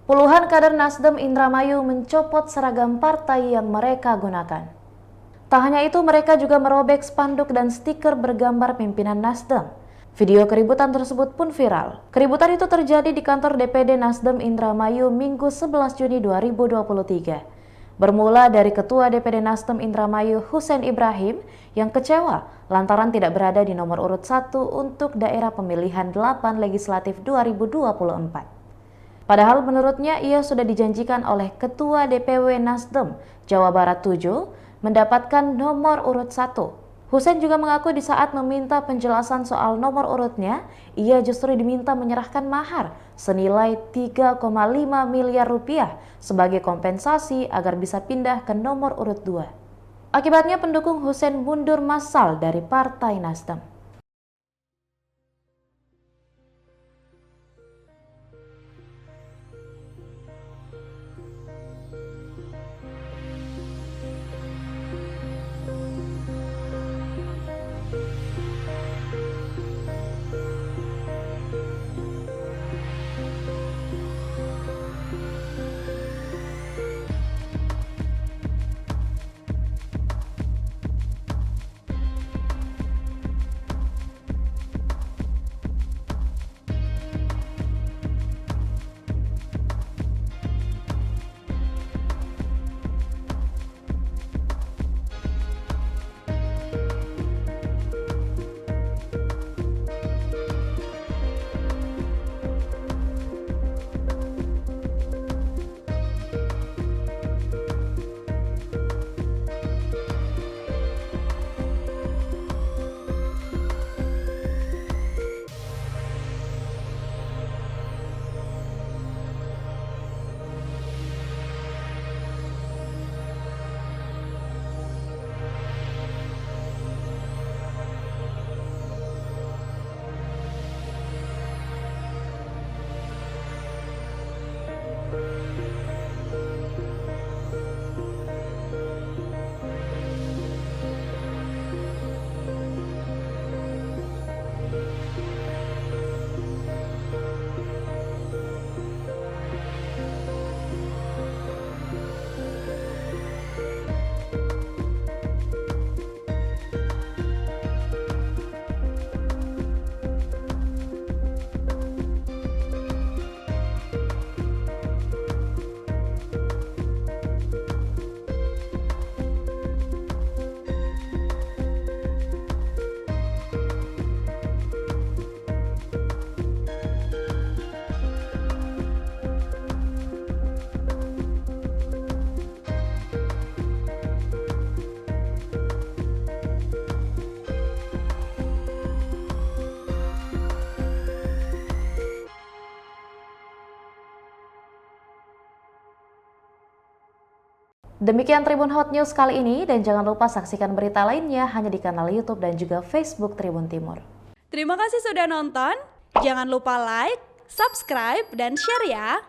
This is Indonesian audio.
Puluhan kader Nasdem Indramayu mencopot seragam partai yang mereka gunakan. Tak hanya itu, mereka juga merobek spanduk dan stiker bergambar pimpinan Nasdem. Video keributan tersebut pun viral. Keributan itu terjadi di kantor DPD Nasdem Indramayu Minggu 11 Juni 2023. Bermula dari Ketua DPD Nasdem Indramayu Husein Ibrahim yang kecewa lantaran tidak berada di nomor urut 1 untuk daerah pemilihan 8 legislatif 2024. Padahal menurutnya ia sudah dijanjikan oleh Ketua DPW Nasdem Jawa Barat 7 mendapatkan nomor urut 1. Husein juga mengaku di saat meminta penjelasan soal nomor urutnya, ia justru diminta menyerahkan mahar senilai 3,5 miliar rupiah sebagai kompensasi agar bisa pindah ke nomor urut 2. Akibatnya pendukung Husein mundur massal dari Partai Nasdem. Demikian Tribun Hot News kali ini, dan jangan lupa saksikan berita lainnya hanya di kanal YouTube dan juga Facebook Tribun Timur. Terima kasih sudah nonton, jangan lupa like, subscribe, dan share ya!